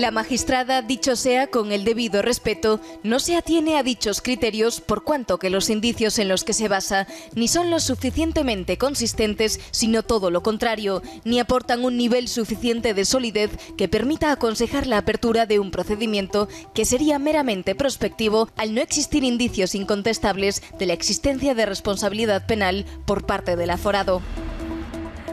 La magistrada, dicho sea con el debido respeto, no se atiene a dichos criterios por cuanto que los indicios en los que se basa ni son lo suficientemente consistentes, sino todo lo contrario, ni aportan un nivel suficiente de solidez que permita aconsejar la apertura de un procedimiento que sería meramente prospectivo al no existir indicios incontestables de la existencia de responsabilidad penal por parte del aforado.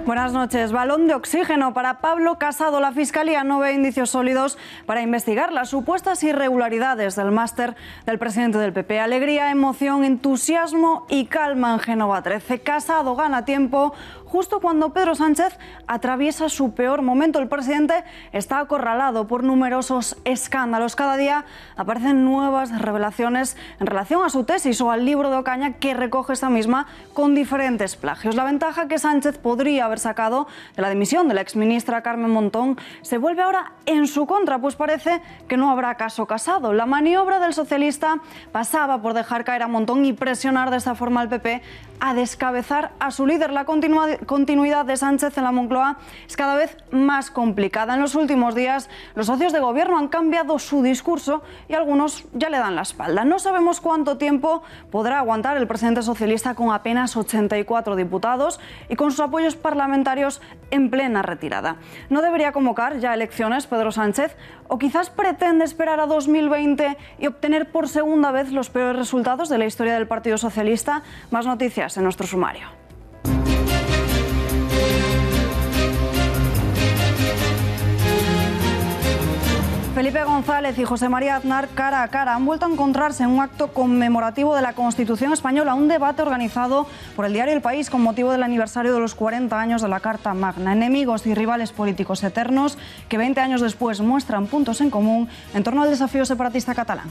Buenas noches. Balón de oxígeno para Pablo Casado. La Fiscalía no ve indicios sólidos para investigar las supuestas irregularidades del máster del presidente del PP. Alegría, emoción, entusiasmo y calma en Génova 13. Casado gana tiempo justo cuando Pedro Sánchez atraviesa su peor momento. El presidente está acorralado por numerosos escándalos. Cada día aparecen nuevas revelaciones en relación a su tesis o al libro de Ocaña, que recoge esta misma con diferentes plagios. La ventaja que Sánchez podría haber sacado de la dimisión de la exministra Carmen Montón se vuelve ahora en su contra, pues parece que no habrá caso Casado. La maniobra del socialista pasaba por dejar caer a Montón y presionar de esta forma al PP a descabezar a su líder. La continuidad de Sánchez en la Moncloa es cada vez más complicada. En los últimos días, los socios de gobierno han cambiado su discurso y algunos ya le dan la espalda. No sabemos cuánto tiempo podrá aguantar el presidente socialista con apenas 84 diputados y con sus apoyos parlamentarios en plena retirada. ¿No debería convocar ya elecciones Pedro Sánchez? ¿O quizás pretende esperar a 2020 y obtener por segunda vez los peores resultados de la historia del Partido Socialista? Más noticias en nuestro sumario. Felipe González y José María Aznar cara a cara han vuelto a encontrarse en un acto conmemorativo de la Constitución española, un debate organizado por el diario El País con motivo del aniversario de los 40 años de la Carta Magna. Enemigos y rivales políticos eternos que 20 años después muestran puntos en común en torno al desafío separatista catalán.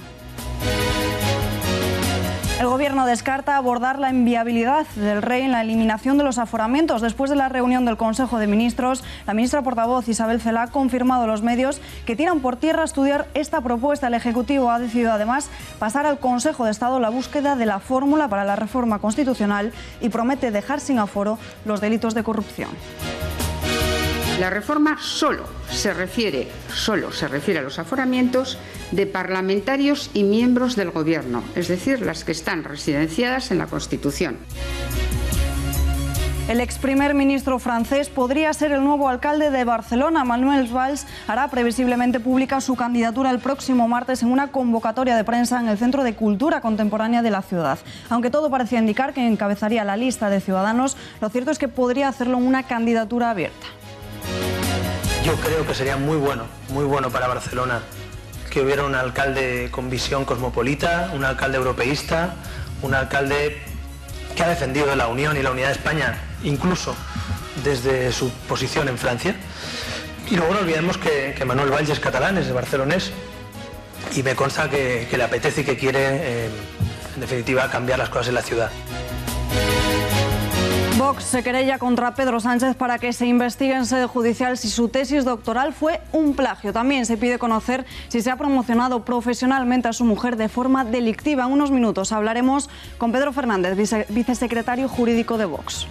El Gobierno descarta abordar la inviabilidad del Rey en la eliminación de los aforamientos. Después de la reunión del Consejo de Ministros, la ministra portavoz Isabel Celaá ha confirmado a los medios que tiran por tierra estudiar esta propuesta. El Ejecutivo ha decidido además pasar al Consejo de Estado la búsqueda de la fórmula para la reforma constitucional y promete dejar sin aforo los delitos de corrupción. La reforma solo se refiere a los aforamientos de parlamentarios y miembros del Gobierno, es decir, las que están residenciadas en la Constitución. El ex primer ministro francés podría ser el nuevo alcalde de Barcelona. Manuel Valls hará previsiblemente pública su candidatura el próximo martes en una convocatoria de prensa en el Centro de Cultura Contemporánea de la ciudad. Aunque todo parecía indicar que encabezaría la lista de Ciudadanos, lo cierto es que podría hacerlo en una candidatura abierta. Yo creo que sería muy bueno para Barcelona que hubiera un alcalde con visión cosmopolita, un alcalde europeísta, un alcalde que ha defendido la unión y la unidad de España, incluso desde su posición en Francia. Y luego no olvidemos que Manuel Valls es catalán, es barcelonés, y me consta que le apetece y que quiere, en definitiva, cambiar las cosas en la ciudad. Vox se querella contra Pedro Sánchez para que se investigue en sede judicial si su tesis doctoral fue un plagio. También se pide conocer si se ha promocionado profesionalmente a su mujer de forma delictiva. En unos minutos hablaremos con Pedro Fernández, vicesecretario jurídico de Vox.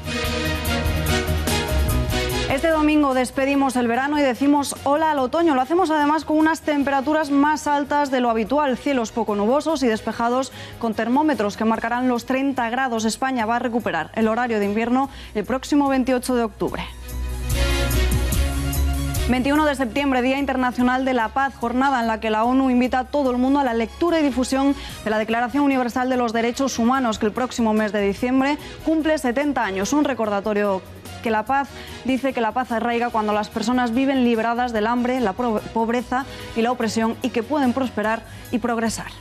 Este domingo despedimos el verano y decimos hola al otoño. Lo hacemos además con unas temperaturas más altas de lo habitual. Cielos poco nubosos y despejados con termómetros que marcarán los 30 grados. España va a recuperar el horario de invierno el próximo 28 de octubre. 21 de septiembre, Día Internacional de la Paz, jornada en la que la ONU invita a todo el mundo a la lectura y difusión de la Declaración Universal de los Derechos Humanos, que el próximo mes de diciembre cumple 70 años. Un recordatorio que la paz dice que la paz arraiga cuando las personas viven liberadas del hambre, la pobreza y la opresión y que pueden prosperar y progresar.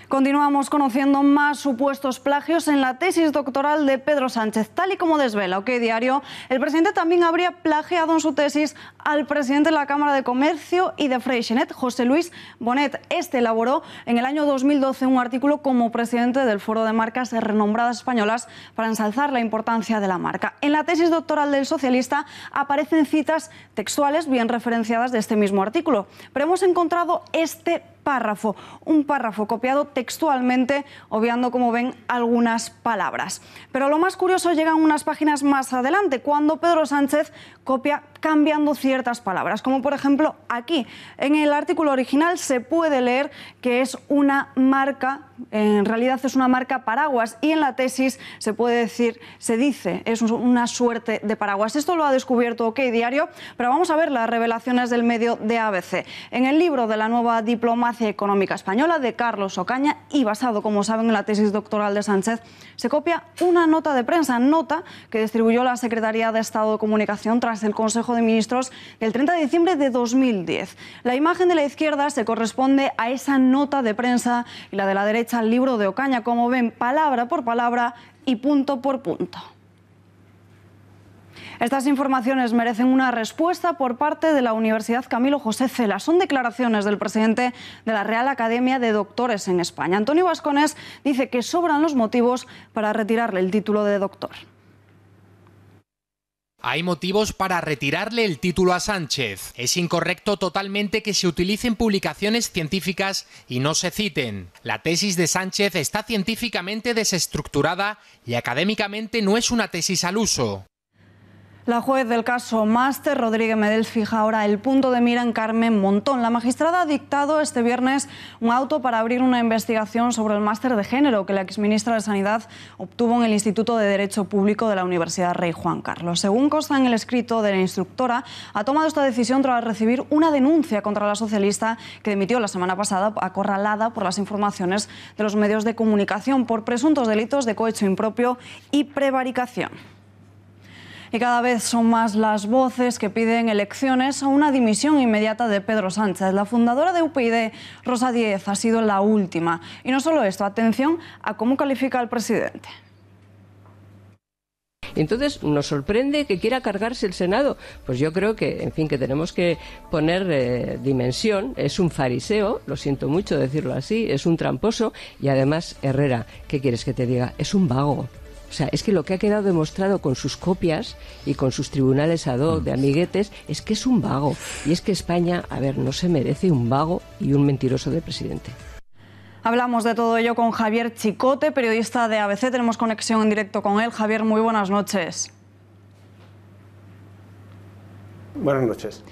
Continuamos conociendo más supuestos plagios en la tesis doctoral de Pedro Sánchez. Tal y como desvela OK Diario, el presidente también habría plagiado en su tesis al presidente de la Cámara de Comercio y de Freixenet, José Luis Bonet. Este elaboró en el año 2012 un artículo como presidente del Foro de Marcas Renombradas Españolas para ensalzar la importancia de la marca. En la tesis doctoral del socialista aparecen citas textuales bien referenciadas de este mismo artículo, pero hemos encontrado este párrafo, un párrafo copiado textualmente, obviando, como ven, algunas palabras. Pero lo más curioso llega unas páginas más adelante, cuando Pedro Sánchez copia cambiando ciertas palabras, como por ejemplo aquí. En el artículo original se puede leer que es una marca, en realidad es una marca paraguas, y en la tesis se dice, es una suerte de paraguas. Esto lo ha descubierto OK Diario, pero vamos a ver las revelaciones del medio de ABC. En el libro de la nueva diplomacia económica española de Carlos Ocaña, y basado, como saben, en la tesis doctoral de Sánchez, se copia una nota de prensa, nota que distribuyó la Secretaría de Estado de Comunicación tras el Consejo de Ministros del 30 de diciembre de 2010. La imagen de la izquierda se corresponde a esa nota de prensa y la de la derecha al libro de Ocaña, como ven, palabra por palabra y punto por punto. Estas informaciones merecen una respuesta por parte de la Universidad Camilo José Cela. Son declaraciones del presidente de la Real Academia de Doctores en España. Antonio Bascones dice que sobran los motivos para retirarle el título de doctor. Hay motivos para retirarle el título a Sánchez. Es incorrecto totalmente que se utilicen publicaciones científicas y no se citen. La tesis de Sánchez está científicamente desestructurada y académicamente no es una tesis al uso. La juez del caso Máster, Rodríguez Medel, fija ahora el punto de mira en Carmen Montón. La magistrada ha dictado este viernes un auto para abrir una investigación sobre el máster de género que la exministra de Sanidad obtuvo en el Instituto de Derecho Público de la Universidad Rey Juan Carlos. Según consta en el escrito de la instructora, ha tomado esta decisión tras recibir una denuncia contra la socialista que emitió la semana pasada, acorralada por las informaciones de los medios de comunicación por presuntos delitos de cohecho impropio y prevaricación. Y cada vez son más las voces que piden elecciones o una dimisión inmediata de Pedro Sánchez. La fundadora de UPyD, Rosa Díez, ha sido la última. Y no solo esto, atención a cómo califica al presidente. Entonces nos sorprende que quiera cargarse el Senado. Pues yo creo que, en fin, que tenemos que poner dimensión. Es un fariseo, lo siento mucho decirlo así, es un tramposo y además, Herrera, ¿qué quieres que te diga? Es un vago. O sea, es que lo que ha quedado demostrado con sus copias y con sus tribunales ad hoc de amiguetes es que es un vago. Y es que España, a ver, no se merece un vago y un mentiroso de presidente. Hablamos de todo ello con Javier Chicote, periodista de ABC. Tenemos conexión en directo con él. Javier, muy buenas noches. Buenas noches.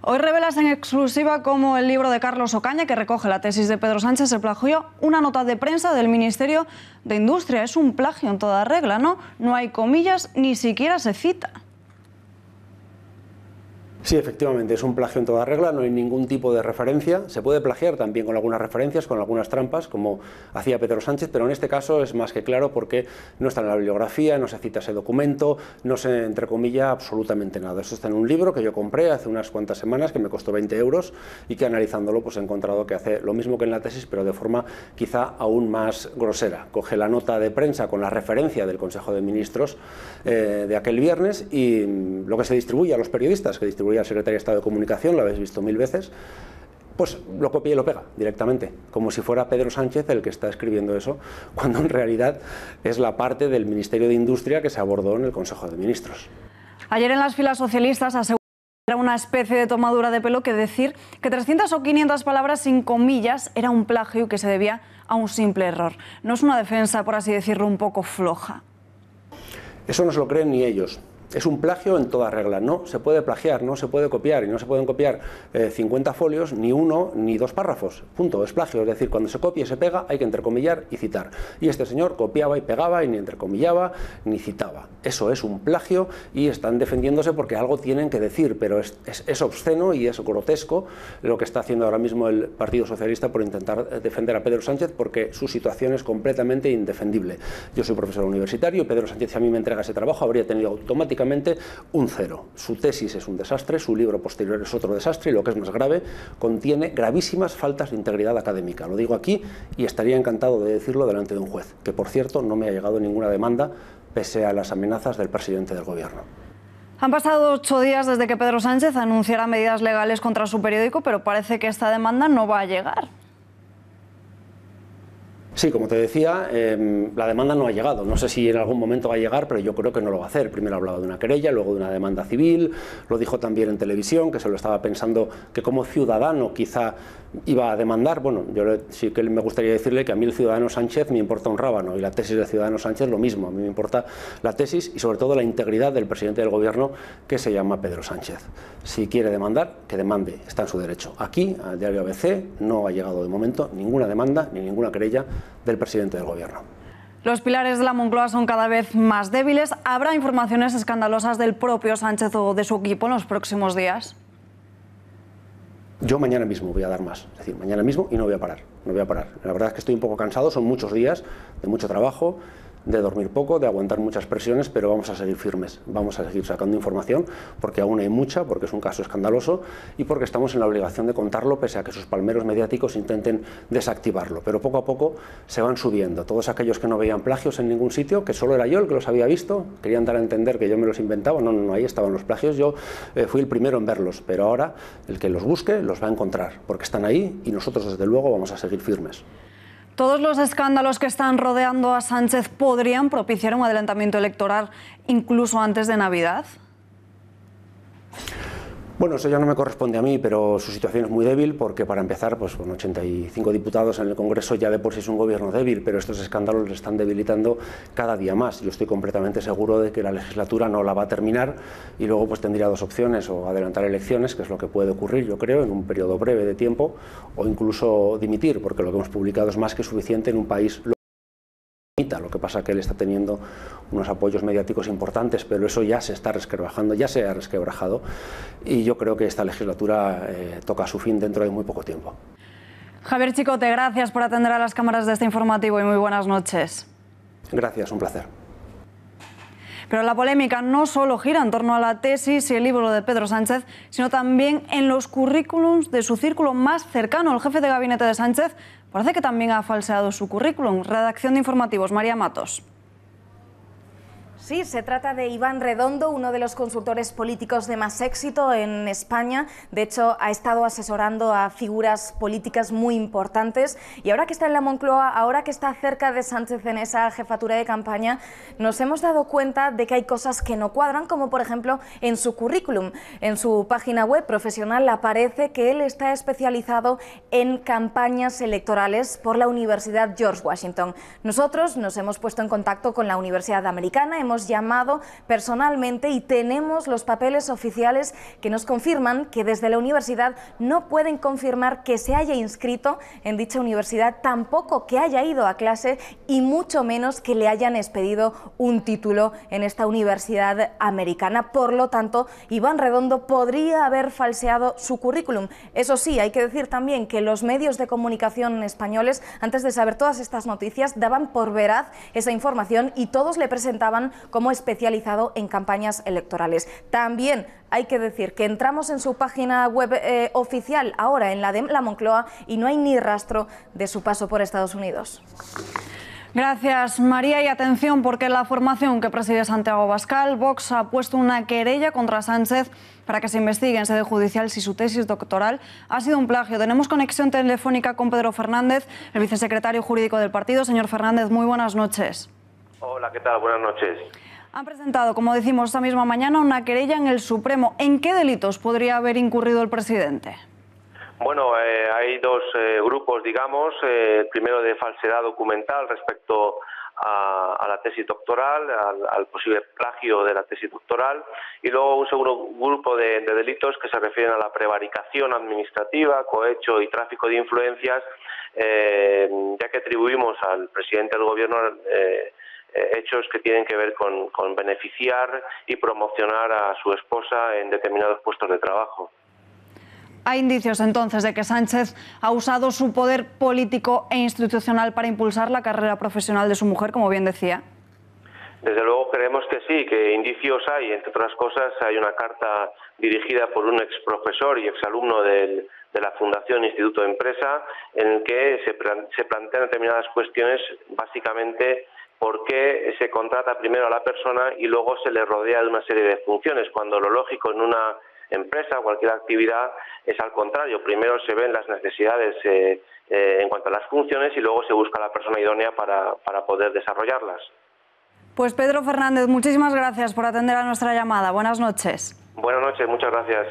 Hoy revelas en exclusiva cómo el libro de Carlos Ocaña, que recoge la tesis de Pedro Sánchez, se plagió una nota de prensa del Ministerio de Industria. Es un plagio en toda regla, ¿no? No hay comillas, ni siquiera se cita. Sí, efectivamente, es un plagio en toda regla, no hay ningún tipo de referencia. Se puede plagiar también con algunas referencias, con algunas trampas, como hacía Pedro Sánchez, pero en este caso es más que claro porque no está en la bibliografía, no se cita ese documento, no se entrecomilla absolutamente nada. Eso está en un libro que yo compré hace unas cuantas semanas, que me costó 20 euros y que analizándolo pues he encontrado que hace lo mismo que en la tesis, pero de forma quizá aún más grosera. Coge la nota de prensa con la referencia del Consejo de Ministros de aquel viernes y lo que se distribuye a los periodistas, que distribuye al secretario de Estado de Comunicación, lo habéis visto 1000 veces, pues lo copia y lo pega directamente, como si fuera Pedro Sánchez el que está escribiendo eso, cuando en realidad es la parte del Ministerio de Industria que se abordó en el Consejo de Ministros. Ayer en las filas socialistas aseguraron que era una especie de tomadura de pelo que decir que 300 o 500 palabras sin comillas era un plagio y que se debía a un simple error. ¿No es una defensa, por así decirlo, un poco floja? Eso no se lo creen ni ellos. Es un plagio en toda regla. No se puede plagiar, no se puede copiar y no se pueden copiar 50 folios, ni uno ni dos párrafos. Punto, es plagio. Es decir, cuando se copia y se pega hay que entrecomillar y citar. Y este señor copiaba y pegaba y ni entrecomillaba ni citaba. Eso es un plagio y están defendiéndose porque algo tienen que decir, pero es obsceno y es grotesco lo que está haciendo ahora mismo el Partido Socialista por intentar defender a Pedro Sánchez, porque su situación es completamente indefendible. Yo soy profesor universitario y Pedro Sánchez, si a mí me entrega ese trabajo, habría tenido automáticamente básicamente un 0. Su tesis es un desastre, su libro posterior es otro desastre y lo que es más grave, contiene gravísimas faltas de integridad académica. Lo digo aquí y estaría encantado de decirlo delante de un juez, que por cierto no me ha llegado ninguna demanda pese a las amenazas del presidente del gobierno. Han pasado 8 días desde que Pedro Sánchez anunciara medidas legales contra su periódico, pero parece que esta demanda no va a llegar. Sí, como te decía, la demanda no ha llegado. No sé si en algún momento va a llegar, pero yo creo que no lo va a hacer. Primero ha hablado de una querella, luego de una demanda civil, lo dijo también en televisión, que se lo estaba pensando que como ciudadano quizá iba a demandar. Bueno, yo sí que me gustaría decirle que a mí el ciudadano Sánchez me importa un rábano y la tesis del ciudadano Sánchez lo mismo. A mí me importa la tesis y sobre todo la integridad del presidente del gobierno, que se llama Pedro Sánchez. Si quiere demandar, que demande, está en su derecho. Aquí, al diario ABC, no ha llegado de momento ninguna demanda ni ninguna querella del presidente del gobierno. Los pilares de la Moncloa son cada vez más débiles. ¿Habrá informaciones escandalosas del propio Sánchez o de su equipo en los próximos días? Yo mañana mismo voy a dar más, es decir, mañana mismo y no voy a parar, no voy a parar. La verdad es que estoy un poco cansado, son muchos días de mucho trabajo, de dormir poco, de aguantar muchas presiones, pero vamos a seguir firmes, vamos a seguir sacando información, porque aún hay mucha, porque es un caso escandaloso y porque estamos en la obligación de contarlo, pese a que sus palmeros mediáticos intenten desactivarlo. Pero poco a poco se van subiendo. Todos aquellos que no veían plagios en ningún sitio, que solo era yo el que los había visto, querían dar a entender que yo me los inventaba, no, ahí estaban los plagios, yo fui el primero en verlos, pero ahora el que los busque los va a encontrar, porque están ahí y nosotros desde luego vamos a seguir firmes. ¿Todos los escándalos que están rodeando a Sánchez podrían propiciar un adelantamiento electoral incluso antes de Navidad? Bueno, eso ya no me corresponde a mí, pero su situación es muy débil porque, para empezar, pues con 85 diputados en el Congreso ya de por sí es un gobierno débil, pero estos escándalos le están debilitando cada día más. Yo estoy completamente seguro de que la legislatura no la va a terminar y luego pues tendría dos opciones: o adelantar elecciones, que es lo que puede ocurrir, yo creo, en un periodo breve de tiempo, o incluso dimitir, porque lo que hemos publicado es más que suficiente en un país. Lo que pasa es que él está teniendo unos apoyos mediáticos importantes, pero eso ya se está resquebrajando, ya se ha resquebrajado, y yo creo que esta legislatura toca a su fin dentro de muy poco tiempo. Javier Chicote, gracias por atender a las cámaras de este informativo y muy buenas noches. Gracias, un placer. Pero la polémica no solo gira en torno a la tesis y el libro de Pedro Sánchez, sino también en los currículums de su círculo más cercano. El jefe de gabinete de Sánchez parece que también ha falseado su currículum. Redacción de informativos, María Matos. Sí, se trata de Iván Redondo, uno de los consultores políticos de más éxito en España. De hecho, ha estado asesorando a figuras políticas muy importantes y ahora que está en la Moncloa, ahora que está cerca de Sánchez en esa jefatura de campaña, nos hemos dado cuenta de que hay cosas que no cuadran, como por ejemplo en su currículum. En su página web profesional aparece que él está especializado en campañas electorales por la Universidad George Washington. Nosotros nos hemos puesto en contacto con la Universidad Americana, hemos llamado personalmente y tenemos los papeles oficiales que nos confirman que desde la universidad no pueden confirmar que se haya inscrito en dicha universidad, tampoco que haya ido a clase y mucho menos que le hayan expedido un título en esta universidad americana. Por lo tanto, Iván Redondo podría haber falseado su currículum. Eso sí, hay que decir también que los medios de comunicación españoles, antes de saber todas estas noticias, daban por veraz esa información y todos le presentaban como especializado en campañas electorales. También hay que decir que entramos en su página web oficial, ahora en la de la Moncloa, y no hay ni rastro de su paso por Estados Unidos. Gracias, María. Y atención, porque la formación que preside Santiago Abascal, Vox, ha puesto una querella contra Sánchez para que se investigue en sede judicial si su tesis doctoral ha sido un plagio. Tenemos conexión telefónica con Pedro Fernández, el vicesecretario jurídico del partido. Señor Fernández, muy buenas noches. Hola, ¿qué tal? Buenas noches. Han presentado, como decimos, esta misma mañana una querella en el Supremo. ¿En qué delitos podría haber incurrido el presidente? Bueno, hay dos grupos, digamos. El primero de falsedad documental respecto a la tesis doctoral, al posible plagio de la tesis doctoral, y luego un segundo grupo de delitos que se refieren a la prevaricación administrativa, cohecho y tráfico de influencias, ya que atribuimos al presidente del gobierno hechos que tienen que ver con beneficiar y promocionar a su esposa en determinados puestos de trabajo. Hay indicios entonces de que Sánchez ha usado su poder político e institucional para impulsar la carrera profesional de su mujer, como bien decía. Desde luego creemos que sí, que indicios hay. Entre otras cosas, hay una carta dirigida por un exprofesor y exalumno de la Fundación Instituto de Empresa, en el que se plantean determinadas cuestiones, básicamente por qué se contrata primero a la persona y luego se le rodea de una serie de funciones, cuando lo lógico en una empresa o cualquier actividad es al contrario. Primero se ven las necesidades en cuanto a las funciones y luego se busca la persona idónea para poder desarrollarlas. Pues Pedro Fernández, muchísimas gracias por atender a nuestra llamada. Buenas noches. Buenas noches, muchas gracias.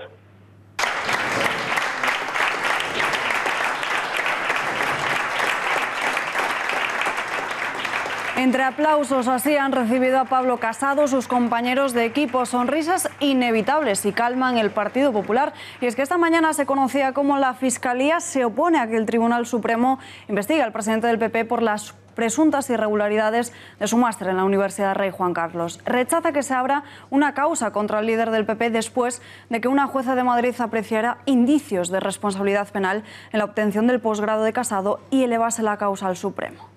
Entre aplausos así han recibido a Pablo Casado sus compañeros de equipo. Sonrisas inevitables y calman el Partido Popular. Y es que esta mañana se conocía cómo la Fiscalía se opone a que el Tribunal Supremo investigue al presidente del PP por las presuntas irregularidades de su máster en la Universidad Rey Juan Carlos. Rechaza que se abra una causa contra el líder del PP después de que una jueza de Madrid apreciara indicios de responsabilidad penal en la obtención del posgrado de Casado y elevase la causa al Supremo.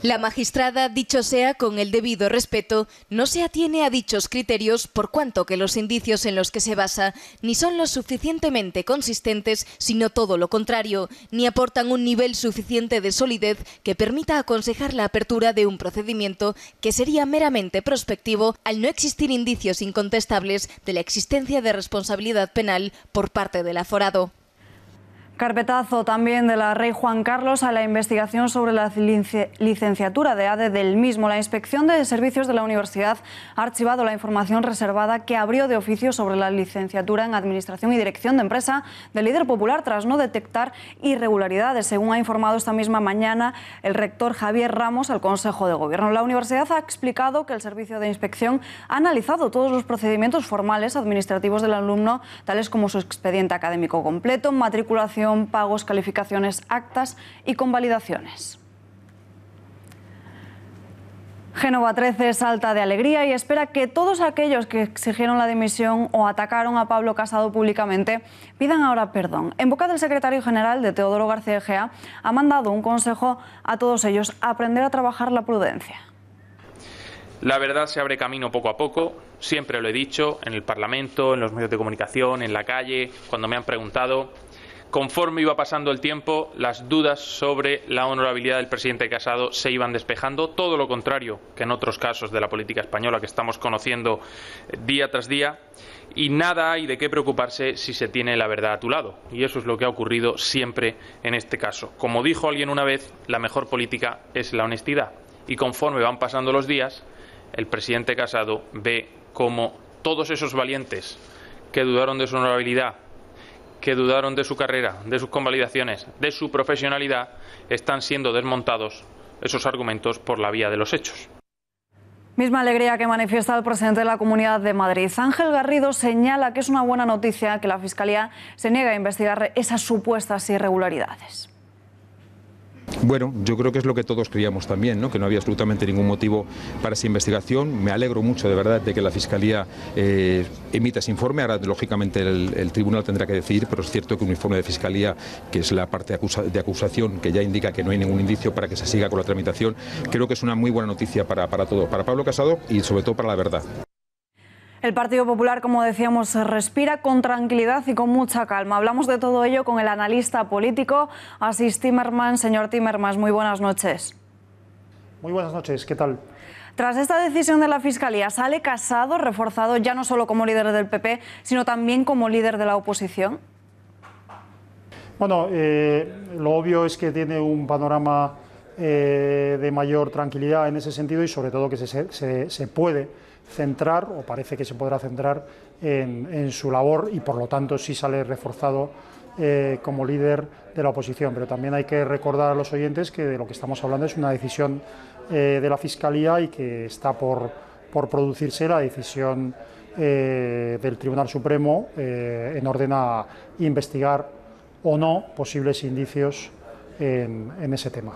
La magistrada, dicho sea con el debido respeto, no se atiene a dichos criterios por cuanto que los indicios en los que se basa ni son lo suficientemente consistentes, sino todo lo contrario, ni aportan un nivel suficiente de solidez que permita aconsejar la apertura de un procedimiento que sería meramente prospectivo al no existir indicios incontestables de la existencia de responsabilidad penal por parte del aforado. Carpetazo también de la Rey Juan Carlos a la investigación sobre la licenciatura de ADE del mismo. La Inspección de Servicios de la Universidad ha archivado la información reservada que abrió de oficio sobre la licenciatura en Administración y Dirección de Empresa del líder popular tras no detectar irregularidades, según ha informado esta misma mañana el rector Javier Ramos al Consejo de Gobierno. La universidad ha explicado que el Servicio de Inspección ha analizado todos los procedimientos formales administrativos del alumno, tales como su expediente académico completo, matriculación, pagos, calificaciones, actas y convalidaciones. Génova 13 salta de alegría y espera que todos aquellos que exigieron la dimisión o atacaron a Pablo Casado públicamente pidan ahora perdón. En boca del secretario general de Teodoro García Egea ha mandado un consejo a todos ellos: a aprender a trabajar la prudencia. La verdad se abre camino poco a poco, siempre lo he dicho, en el Parlamento, en los medios de comunicación, en la calle, cuando me han preguntado. Conforme iba pasando el tiempo, las dudas sobre la honorabilidad del presidente Casado se iban despejando, todo lo contrario que en otros casos de la política española que estamos conociendo día tras día, y nada hay de qué preocuparse si se tiene la verdad a tu lado, y eso es lo que ha ocurrido siempre en este caso. Como dijo alguien una vez, la mejor política es la honestidad, y conforme van pasando los días, el presidente Casado ve cómo todos esos valientes que dudaron de su honorabilidad, que dudaron de su carrera, de sus convalidaciones, de su profesionalidad, están siendo desmontados esos argumentos por la vía de los hechos. Misma alegría que manifiesta el presidente de la Comunidad de Madrid. Ángel Garrido señala que es una buena noticia que la Fiscalía se niegue a investigar esas supuestas irregularidades. Bueno, yo creo que es lo que todos creíamos también, ¿no? Que no había absolutamente ningún motivo para esa investigación. Me alegro mucho, de verdad, de que la Fiscalía emita ese informe. Ahora, lógicamente, el Tribunal tendrá que decidir, pero es cierto que un informe de Fiscalía, que es la parte de acusación, que ya indica que no hay ningún indicio para que se siga con la tramitación, creo que es una muy buena noticia para todo, para Pablo Casado y sobre todo para la verdad. El Partido Popular, como decíamos, respira con tranquilidad y con mucha calma. Hablamos de todo ello con el analista político Asís Timmermans. Señor Timmermans, muy buenas noches. Muy buenas noches, ¿qué tal? Tras esta decisión de la Fiscalía, ¿sale Casado reforzado ya no solo como líder del PP, sino también como líder de la oposición? Bueno, lo obvio es que tiene un panorama de mayor tranquilidad en ese sentido y sobre todo que se puede centrar, o parece que se podrá centrar en su labor y por lo tanto sí sale reforzado como líder de la oposición. Pero también hay que recordar a los oyentes que de lo que estamos hablando es una decisión de la Fiscalía y que está por producirse la decisión del Tribunal Supremo en orden a investigar o no posibles indicios en ese tema.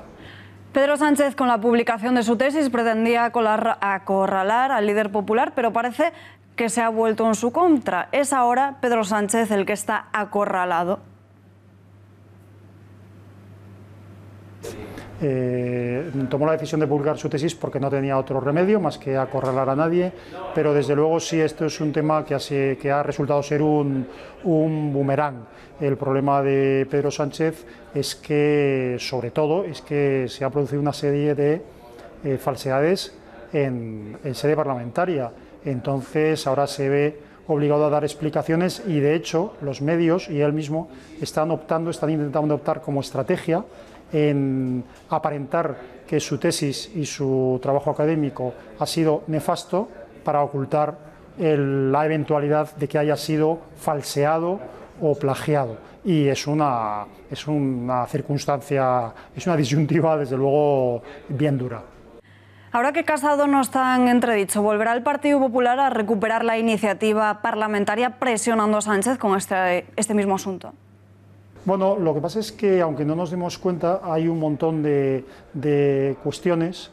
Pedro Sánchez, con la publicación de su tesis, pretendía acorralar al líder popular, pero parece que se ha vuelto en su contra. ¿Es ahora Pedro Sánchez el que está acorralado? tomó la decisión de publicar su tesis porque no tenía otro remedio más que acorralar a nadie, pero desde luego sí, esto es un tema que ha resultado ser un boomerang. El problema de Pedro Sánchez es que, sobre todo, es que se ha producido una serie de falsedades en sede parlamentaria. Entonces ahora se ve obligado a dar explicaciones y, de hecho, los medios y él mismo están intentando optar como estrategia en aparentar que su tesis y su trabajo académico ha sido nefasto para ocultar la eventualidad de que haya sido falseado o plagiado. Y es una circunstancia, es una disyuntiva, desde luego, bien dura. Ahora que Casado no está en entredicho, ¿volverá el Partido Popular a recuperar la iniciativa parlamentaria presionando a Sánchez con este mismo asunto? Bueno, lo que pasa es que, aunque no nos demos cuenta, hay un montón de cuestiones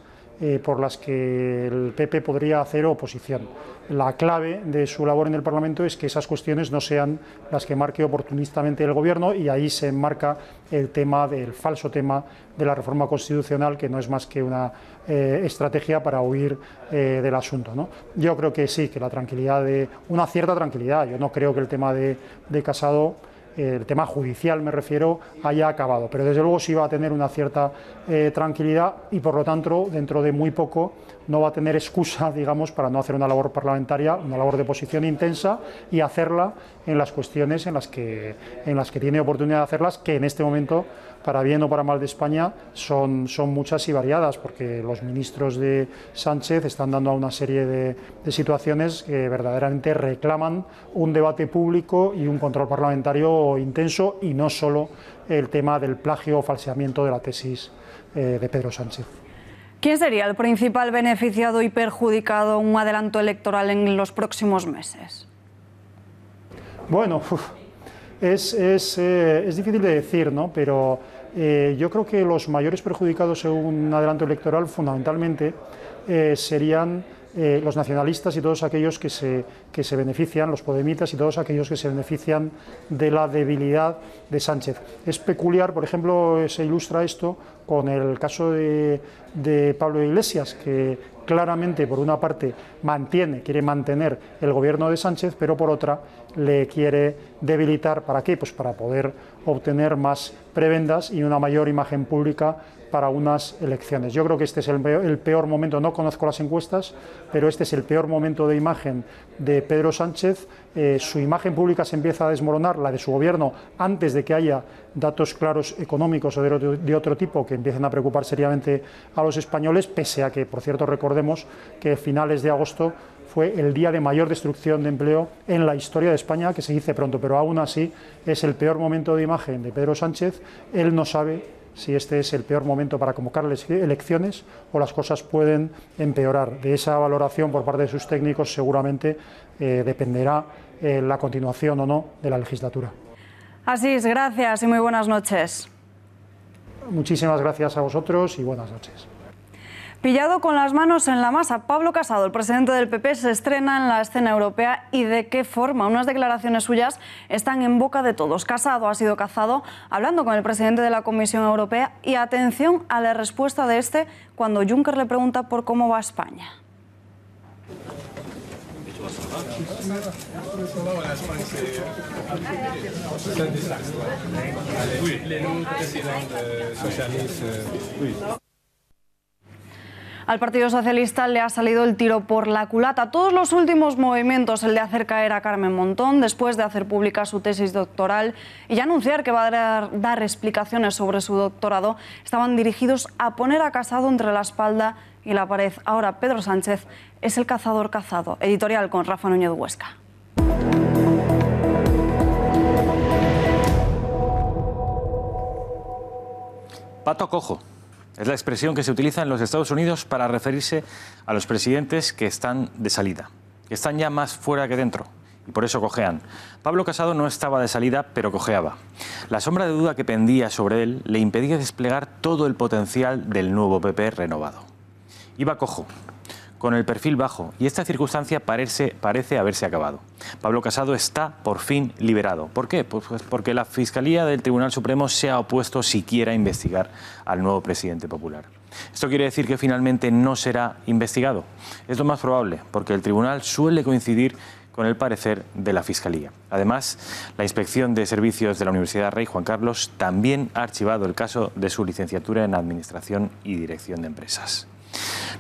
por las que el PP podría hacer oposición. La clave de su labor en el Parlamento es que esas cuestiones no sean las que marque oportunistamente el Gobierno, y ahí se enmarca el falso tema de la reforma constitucional, que no es más que una estrategia para huir del asunto, ¿no? Yo creo que sí, que una cierta tranquilidad. Yo no creo que el tema de Casado, el tema judicial me refiero, haya acabado, pero desde luego sí va a tener una cierta tranquilidad, y por lo tanto dentro de muy poco no va a tener excusa, digamos, para no hacer una labor parlamentaria, una labor de oposición intensa, y hacerla en las cuestiones en las que tiene oportunidad de hacerlas, que en este momento, para bien o para mal de España, son muchas y variadas, porque los ministros de Sánchez están dando a una serie de situaciones que verdaderamente reclaman un debate público y un control parlamentario intenso, y no solo el tema del plagio o falseamiento de la tesis de Pedro Sánchez. ¿Quién sería el principal beneficiado y perjudicado un adelanto electoral en los próximos meses? Bueno, es difícil de decir, ¿no? Pero yo creo que los mayores perjudicados en un adelanto electoral fundamentalmente serían los nacionalistas y todos aquellos que se benefician, los podemitas y todos aquellos que se benefician de la debilidad de Sánchez. Es peculiar, por ejemplo, se ilustra esto con el caso de Pablo Iglesias, que claramente, por una parte, quiere mantener el gobierno de Sánchez, pero por otra le quiere debilitar. ¿Para qué? Pues para poder obtener más prebendas y una mayor imagen pública para unas elecciones. Yo creo que este es el peor momento, no conozco las encuestas, pero este es el peor momento de imagen de Pedro Sánchez. Su imagen pública se empieza a desmoronar, la de su gobierno, antes de que haya datos claros económicos o de otro tipo que empiecen a preocupar seriamente a los españoles, pese a que, por cierto, recordemos que finales de agosto fue el día de mayor destrucción de empleo en la historia de España, que se dice pronto, pero aún así es el peor momento de imagen de Pedro Sánchez. Él no sabe si este es el peor momento para convocar elecciones o las cosas pueden empeorar. De esa valoración por parte de sus técnicos seguramente dependerá la continuación o no de la legislatura. Asís, gracias y muy buenas noches. Muchísimas gracias a vosotros y buenas noches. Pillado con las manos en la masa, Pablo Casado, el presidente del PP, se estrena en la escena europea. ¿Y de qué forma? Unas declaraciones suyas están en boca de todos. Casado ha sido cazado hablando con el presidente de la Comisión Europea, y atención a la respuesta de este cuando Juncker le pregunta por cómo va España. Al Partido Socialista le ha salido el tiro por la culata. Todos los últimos movimientos, el de hacer caer a Carmen Montón después de hacer pública su tesis doctoral y anunciar que va a dar explicaciones sobre su doctorado, estaban dirigidos a poner a Casado entre la espalda y la pared. Ahora Pedro Sánchez es el cazador cazado. Editorial con Rafa Núñez Huesca. Pato cojo. Es la expresión que se utiliza en los Estados Unidos para referirse a los presidentes que están de salida, que están ya más fuera que dentro, y por eso cojean. Pablo Casado no estaba de salida, pero cojeaba. La sombra de duda que pendía sobre él le impedía desplegar todo el potencial del nuevo PP renovado. Iba cojo, con el perfil bajo, y esta circunstancia parece haberse acabado. Pablo Casado está por fin liberado. ¿Por qué? Pues porque la Fiscalía del Tribunal Supremo se ha opuesto siquiera a investigar al nuevo presidente popular. ¿Esto quiere decir que finalmente no será investigado? Es lo más probable, porque el tribunal suele coincidir con el parecer de la Fiscalía. Además, la Inspección de Servicios de la Universidad Rey Juan Carlos también ha archivado el caso de su licenciatura en Administración y Dirección de Empresas.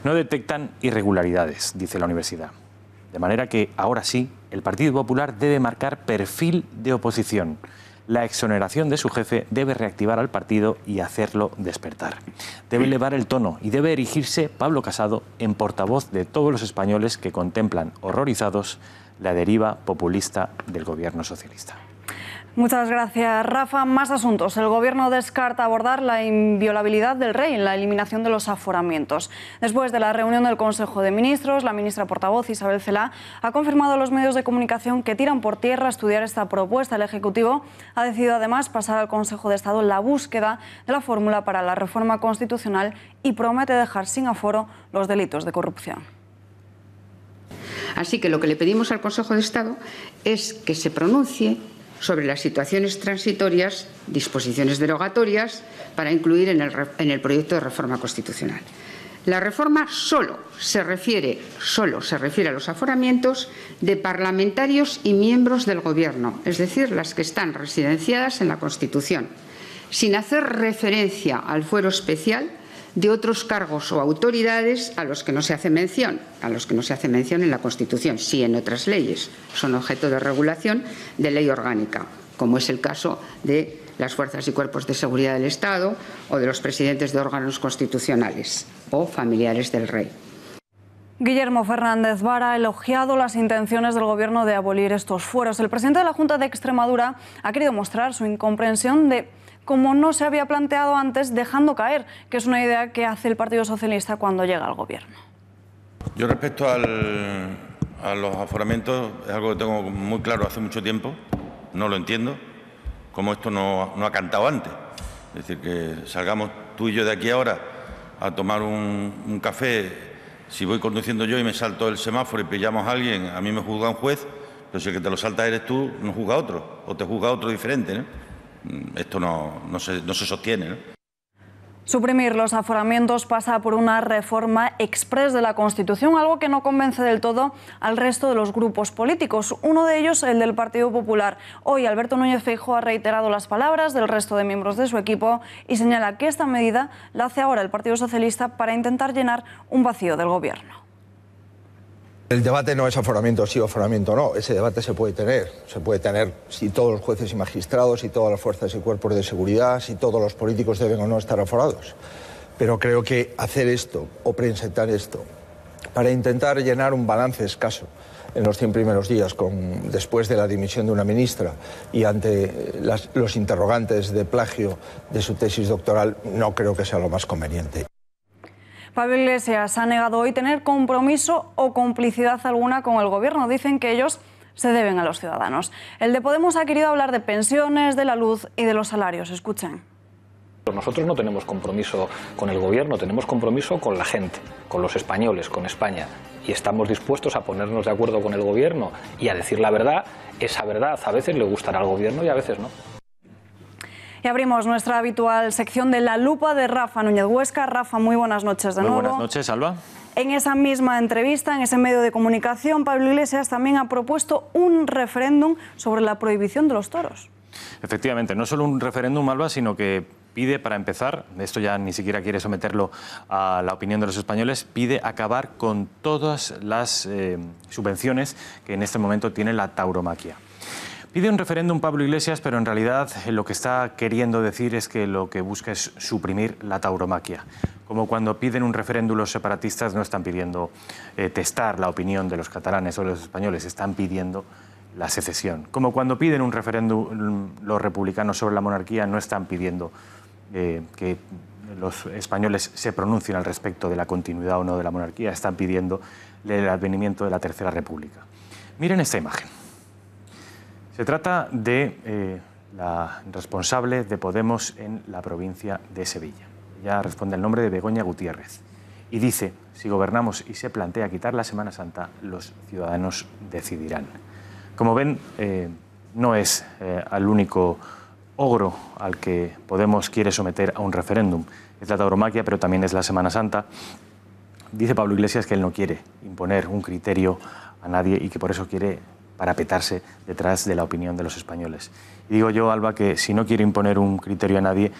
No detectan irregularidades, dice la universidad. De manera que, ahora sí, el Partido Popular debe marcar perfil de oposición. La exoneración de su jefe debe reactivar al partido y hacerlo despertar. Debe elevar el tono y debe erigirse Pablo Casado en portavoz de todos los españoles que contemplan horrorizados la deriva populista del gobierno socialista. Muchas gracias, Rafa. Más asuntos. El Gobierno descarta abordar la inviolabilidad del rey en la eliminación de los aforamientos. Después de la reunión del Consejo de Ministros, la ministra portavoz Isabel Celaá ha confirmado a los medios de comunicación que tiran por tierra estudiar esta propuesta. El Ejecutivo ha decidido además pasar al Consejo de Estado la búsqueda de la fórmula para la reforma constitucional y promete dejar sin aforo los delitos de corrupción. Así que lo que le pedimos al Consejo de Estado es que se pronuncie sobre las situaciones transitorias, disposiciones derogatorias, para incluir en el proyecto de reforma constitucional. La reforma solo se refiere a los aforamientos de parlamentarios y miembros del Gobierno, es decir, las que están residenciadas en la Constitución, sin hacer referencia al fuero especial de otros cargos o autoridades a los que no se hace mención, en la Constitución, sí en otras leyes, son objeto de regulación de ley orgánica, como es el caso de las fuerzas y cuerpos de seguridad del Estado o de los presidentes de órganos constitucionales o familiares del rey. Guillermo Fernández Vara ha elogiado las intenciones del Gobierno de abolir estos fueros. El presidente de la Junta de Extremadura ha querido mostrar su incomprensión de como no se había planteado antes, dejando caer, que es una idea que hace el Partido Socialista cuando llega al Gobierno. Yo respecto a los aforamientos, es algo que tengo muy claro hace mucho tiempo, no lo entiendo, como esto no ha cantado antes. Es decir, que salgamos tú y yo de aquí ahora a tomar un café, si voy conduciendo yo y me salto el semáforo y pillamos a alguien, a mí me juzga un juez, pero si el que te lo salta eres tú, no juzga otro, o te juzga otro diferente, ¿no? Esto no se sostiene, ¿no? Suprimir los aforamientos pasa por una reforma exprés de la Constitución, algo que no convence del todo al resto de los grupos políticos. Uno de ellos, el del Partido Popular. Hoy Alberto Núñez Feijóo ha reiterado las palabras del resto de miembros de su equipo y señala que esta medida la hace ahora el Partido Socialista para intentar llenar un vacío del Gobierno. El debate no es aforamiento sí o aforamiento no, ese debate se puede tener si todos los jueces y magistrados, si todas las fuerzas y cuerpos de seguridad, si todos los políticos deben o no estar aforados. Pero creo que hacer esto o presentar esto para intentar llenar un balance escaso en los 100 primeros días, después de la dimisión de una ministra y ante los interrogantes de plagio de su tesis doctoral, no creo que sea lo más conveniente. Pablo Iglesias ha negado hoy tener compromiso o complicidad alguna con el Gobierno. Dicen que ellos se deben a los ciudadanos. El de Podemos ha querido hablar de pensiones, de la luz y de los salarios. Escuchen. Nosotros no tenemos compromiso con el Gobierno, tenemos compromiso con la gente, con los españoles, con España. Y estamos dispuestos a ponernos de acuerdo con el Gobierno y a decir la verdad. Esa verdad a veces le gustará al Gobierno y a veces no. Y abrimos nuestra habitual sección de La Lupa de Rafa Núñez Huesca. Rafa, muy buenas noches de nuevo. Muy buenas noches, Alba. En esa misma entrevista, en ese medio de comunicación, Pablo Iglesias también ha propuesto un referéndum sobre la prohibición de los toros. Efectivamente, no solo un referéndum, Alba, sino que pide, para empezar, esto ya ni siquiera quiere someterlo a la opinión de los españoles, pide acabar con todas las subvenciones que en este momento tiene la tauromaquia. Pide un referéndum Pablo Iglesias, pero en realidad lo que está queriendo decir es que lo que busca es suprimir la tauromaquia. Como cuando piden un referéndum los separatistas no están pidiendo testar la opinión de los catalanes o de los españoles, están pidiendo la secesión. Como cuando piden un referéndum los republicanos sobre la monarquía no están pidiendo que los españoles se pronuncien al respecto de la continuidad o no de la monarquía, están pidiendo el advenimiento de la Tercera República. Miren esta imagen. Se trata de la responsable de Podemos en la provincia de Sevilla. Ella responde al nombre de Begoña Gutiérrez. y dice: si gobernamos y se plantea quitar la Semana Santa, los ciudadanos decidirán. Como ven, no es el único ogro al que Podemos quiere someter a un referéndum. Es la tauromaquia, pero también es la Semana Santa. Dice Pablo Iglesias que él no quiere imponer un criterio a nadie y que por eso quiere parapetarse detrás de la opinión de los españoles. Y digo yo, Alba, que si no quiere imponer un criterio a nadie,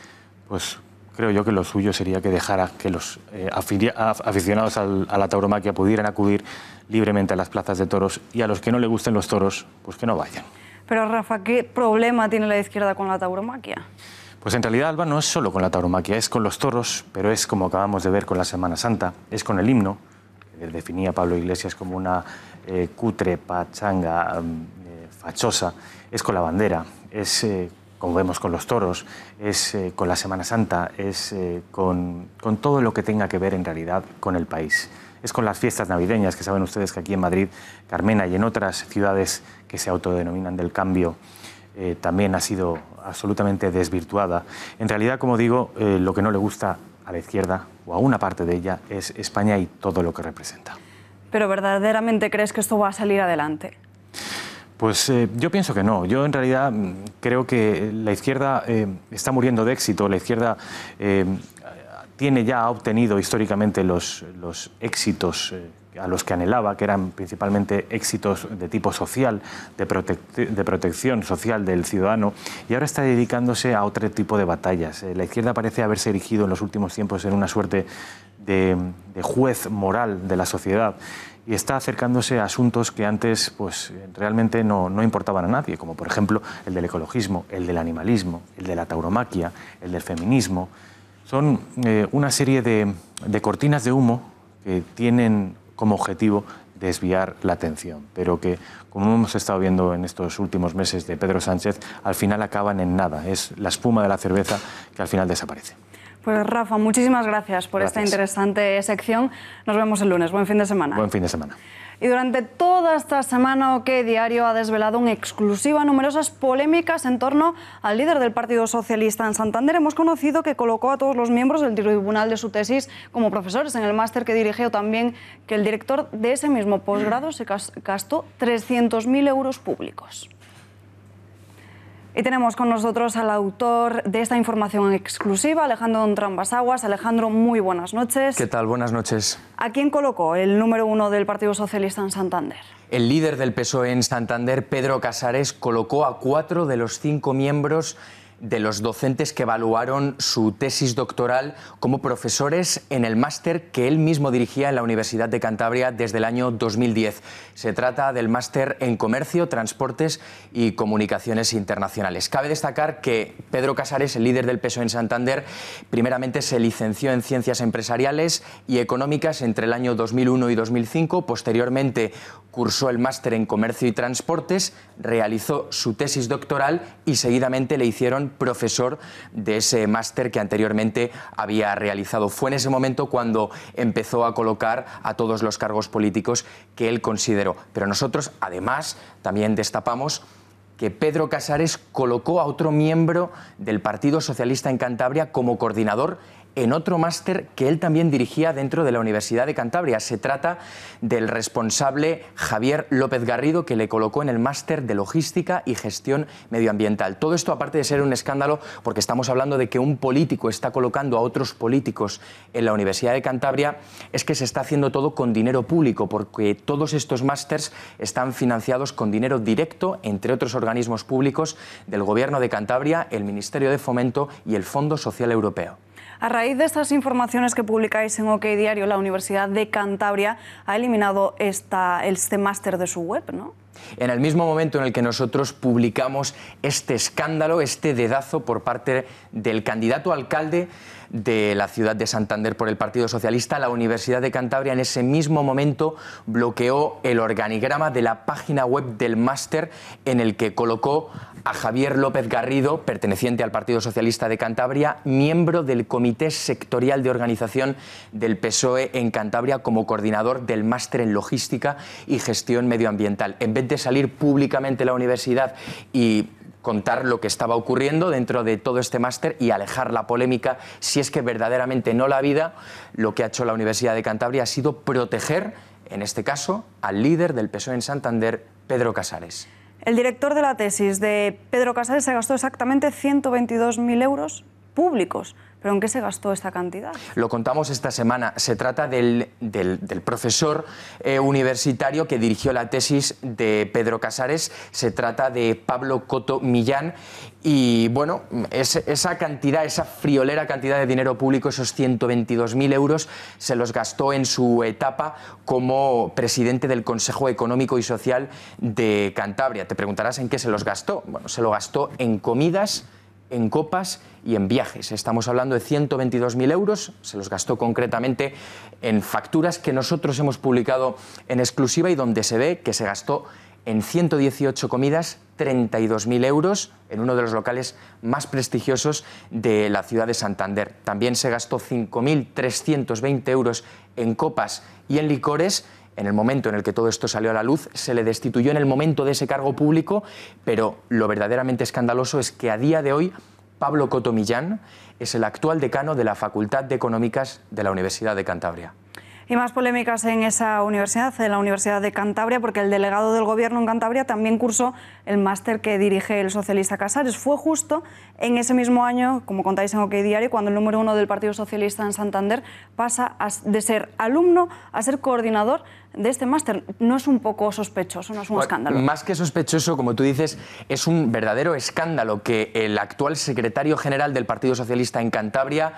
pues creo yo que lo suyo sería que dejara que los aficionados a la tauromaquia pudieran acudir libremente a las plazas de toros, y a los que no le gusten los toros, pues que no vayan. Pero Rafa, ¿qué problema tiene la izquierda con la tauromaquia? Pues en realidad, Alba, no es solo con la tauromaquia, es con los toros, pero es, como acabamos de ver, con la Semana Santa, es con el himno, que definía Pablo Iglesias como una cutre, pachanga, fachosa, es con la bandera, es, como vemos, con los toros, es con la Semana Santa, es con todo lo que tenga que ver en realidad con el país. Es con las fiestas navideñas, que saben ustedes que aquí en Madrid, Carmena, y en otras ciudades que se autodenominan del cambio, también ha sido absolutamente desvirtuada. En realidad, como digo, lo que no le gusta a la izquierda, o a una parte de ella, es España y todo lo que representa. ¿Pero verdaderamente crees que esto va a salir adelante? Pues yo pienso que no. Yo en realidad creo que la izquierda está muriendo de éxito. La izquierda ha obtenido históricamente los éxitos a los que anhelaba, que eran principalmente éxitos de tipo social, de protección social del ciudadano, y ahora está dedicándose a otro tipo de batallas. La izquierda parece haberse erigido en los últimos tiempos en una suerte de juez moral de la sociedad, y está acercándose a asuntos que antes pues realmente no importaban a nadie, como por ejemplo el del ecologismo, el del animalismo, el de la tauromaquia, el del feminismo. Son una serie de cortinas de humo que tienen como objetivo desviar la atención, pero que, como hemos estado viendo en estos últimos meses de Pedro Sánchez, al final acaban en nada. Es la espuma de la cerveza que al final desaparece. Pues Rafa, muchísimas gracias por esta interesante sección. Nos vemos el lunes. Buen fin de semana. Buen fin de semana. Y durante toda esta semana, OK Diario ha desvelado en exclusiva numerosas polémicas en torno al líder del Partido Socialista en Santander. Hemos conocido que colocó a todos los miembros del tribunal de su tesis como profesores en el máster que dirigió, también que el director de ese mismo posgrado se gastó 300.000 euros públicos. Y tenemos con nosotros al autor de esta información en exclusiva, Alejandro Entrambas-Aguas. Alejandro, muy buenas noches. ¿Qué tal? Buenas noches. ¿A quién colocó el número 1 del Partido Socialista en Santander? El líder del PSOE en Santander, Pedro Casares, colocó a 4 de los 5 miembros de los docentes que evaluaron su tesis doctoral como profesores en el máster que él mismo dirigía en la Universidad de Cantabria desde el año 2010. Se trata del máster en Comercio, Transportes y Comunicaciones Internacionales. Cabe destacar que Pedro Casares, el líder del PSOE en Santander, primeramente se licenció en Ciencias Empresariales y Económicas entre el año 2001 y 2005. Posteriormente cursó el máster en Comercio y Transportes, realizó su tesis doctoral y seguidamente le hicieron profesor de ese máster que anteriormente había realizado. Fue en ese momento cuando empezó a colocar a todos los cargos políticos que él consideró. Pero nosotros, además, también destapamos que Pedro Casares colocó a otro miembro del Partido Socialista en Cantabria como coordinador en otro máster que él también dirigía dentro de la Universidad de Cantabria. Se trata del responsable Javier López Garrido, que le colocó en el máster de Logística y Gestión Medioambiental. Todo esto, aparte de ser un escándalo, porque estamos hablando de que un político está colocando a otros políticos en la Universidad de Cantabria, es que se está haciendo todo con dinero público, porque todos estos másters están financiados con dinero directo, entre otros organismos públicos, del Gobierno de Cantabria, el Ministerio de Fomento y el Fondo Social Europeo. A raíz de estas informaciones que publicáis en OK Diario, la Universidad de Cantabria ha eliminado este máster de su web, ¿no? En el mismo momento en el que nosotros publicamos este escándalo, este dedazo por parte del candidato a alcalde de la ciudad de Santander por el Partido Socialista, la Universidad de Cantabria en ese mismo momento bloqueó el organigrama de la página web del máster en el que colocó a Javier López Garrido, perteneciente al Partido Socialista de Cantabria, miembro del Comité Sectorial de Organización del PSOE en Cantabria como coordinador del máster en Logística y Gestión Medioambiental. En vez de salir públicamente la universidad y contar lo que estaba ocurriendo dentro de todo este máster y alejar la polémica, si es que verdaderamente no la había. Lo que ha hecho la Universidad de Cantabria ha sido proteger, en este caso, al líder del PSOE en Santander, Pedro Casares. El director de la tesis de Pedro Casares se gastó exactamente 122.000 euros públicos. ¿Pero en qué se gastó esta cantidad? Lo contamos esta semana. Se trata del profesor universitario que dirigió la tesis de Pedro Casares. Se trata de Pablo Coto Millán. Y bueno, esa cantidad, esa friolera cantidad de dinero público, esos 122.000 euros, se los gastó en su etapa como presidente del Consejo Económico y Social de Cantabria. Te preguntarás en qué se los gastó. Bueno, se lo gastó en comidas, en copas y en viajes. Estamos hablando de 122.000 euros, se los gastó concretamente en facturas que nosotros hemos publicado en exclusiva y donde se ve que se gastó en 118 comidas 32.000 euros en uno de los locales más prestigiosos de la ciudad de Santander. También se gastó 5.320 euros en copas y en licores. En el momento en el que todo esto salió a la luz, se le destituyó en el momento de ese cargo público, pero lo verdaderamente escandaloso es que a día de hoy Pablo Coto Millán es el actual decano de la Facultad de Económicas de la Universidad de Cantabria. Y más polémicas en esa universidad, en la Universidad de Cantabria, porque el delegado del Gobierno en Cantabria también cursó el máster que dirige el socialista Casares. Fue justo en ese mismo año, como contáis en OK Diario, cuando el número 1 del Partido Socialista en Santander pasa de ser alumno a ser coordinador de este máster. ¿No es un poco sospechoso, no es un escándalo? Más que sospechoso, como tú dices, es un verdadero escándalo que el actual secretario general del Partido Socialista en Cantabria,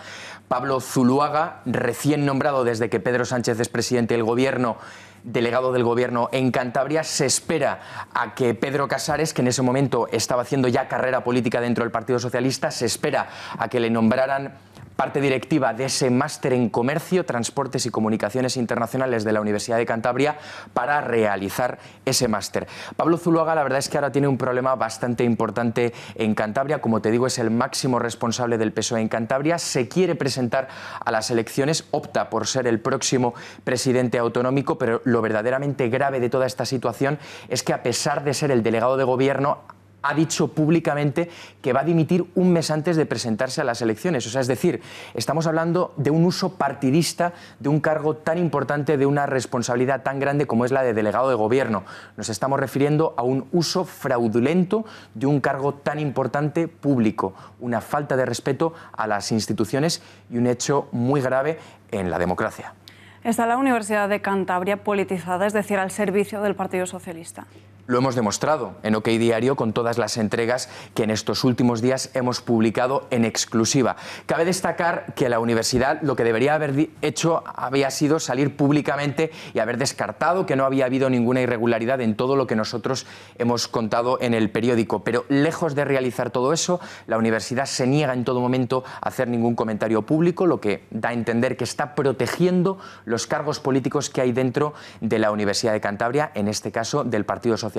Pablo Zuluaga, recién nombrado desde que Pedro Sánchez es presidente del Gobierno, delegado del Gobierno en Cantabria, se espera a que Pedro Casares, que en ese momento estaba haciendo ya carrera política dentro del Partido Socialista, se espera a que le nombraran parte directiva de ese máster en Comercio, Transportes y Comunicaciones Internacionales de la Universidad de Cantabria para realizar ese máster. Pablo Zuluaga, la verdad es que ahora tiene un problema bastante importante en Cantabria. Como te digo, es el máximo responsable del PSOE en Cantabria. Se quiere presentar a las elecciones, opta por ser el próximo presidente autonómico, pero lo verdaderamente grave de toda esta situación es que, a pesar de ser el delegado de Gobierno, ha dicho públicamente que va a dimitir un mes antes de presentarse a las elecciones. O sea, es decir, estamos hablando de un uso partidista de un cargo tan importante, de una responsabilidad tan grande como es la de delegado de Gobierno. Nos estamos refiriendo a un uso fraudulento de un cargo tan importante público, una falta de respeto a las instituciones y un hecho muy grave en la democracia. ¿Está la Universidad de Cantabria politizada, es decir, al servicio del Partido Socialista? Lo hemos demostrado en OK Diario con todas las entregas que en estos últimos días hemos publicado en exclusiva. Cabe destacar que la universidad lo que debería haber hecho había sido salir públicamente y haber descartado que no había habido ninguna irregularidad en todo lo que nosotros hemos contado en el periódico. Pero lejos de realizar todo eso, la universidad se niega en todo momento a hacer ningún comentario público, lo que da a entender que está protegiendo los cargos políticos que hay dentro de la Universidad de Cantabria, en este caso del Partido Socialista.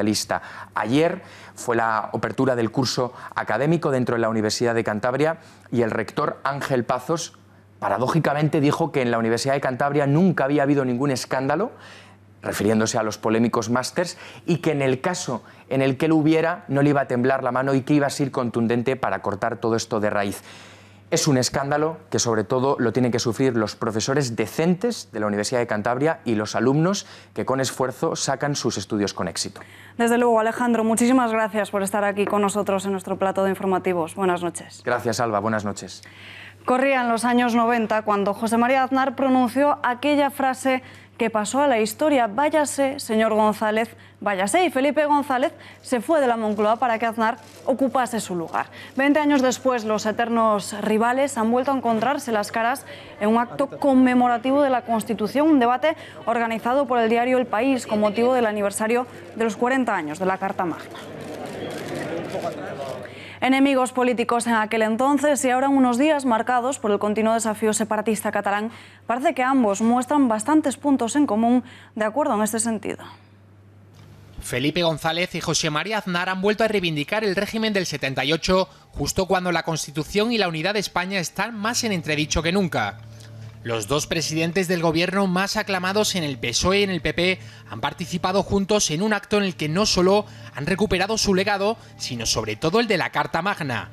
Ayer fue la apertura del curso académico dentro de la Universidad de Cantabria y el rector Ángel Pazos, paradójicamente, dijo que en la Universidad de Cantabria nunca había habido ningún escándalo, refiriéndose a los polémicos másters, y que en el caso en el que lo hubiera no le iba a temblar la mano y que iba a ser contundente para cortar todo esto de raíz. Es un escándalo que sobre todo lo tienen que sufrir los profesores decentes de la Universidad de Cantabria y los alumnos que con esfuerzo sacan sus estudios con éxito. Desde luego, Alejandro, muchísimas gracias por estar aquí con nosotros en nuestro plato de informativos. Buenas noches. Gracias, Alba. Buenas noches. Corrían los años 90 cuando José María Aznar pronunció aquella frase que pasó a la historia: váyase, señor González, váyase. Y Felipe González se fue de la Moncloa para que Aznar ocupase su lugar. 20 años después, los eternos rivales han vuelto a encontrarse las caras en un acto conmemorativo de la Constitución, un debate organizado por el diario El País con motivo del aniversario de los 40 años de la Carta Magna. Enemigos políticos en aquel entonces y ahora, en unos días marcados por el continuo desafío separatista catalán, parece que ambos muestran bastantes puntos en común de acuerdo en este sentido. Felipe González y José María Aznar han vuelto a reivindicar el régimen del 78 justo cuando la Constitución y la unidad de España están más en entredicho que nunca. Los dos presidentes del gobierno más aclamados en el PSOE y en el PP han participado juntos en un acto en el que no solo han recuperado su legado, sino sobre todo el de la Carta Magna.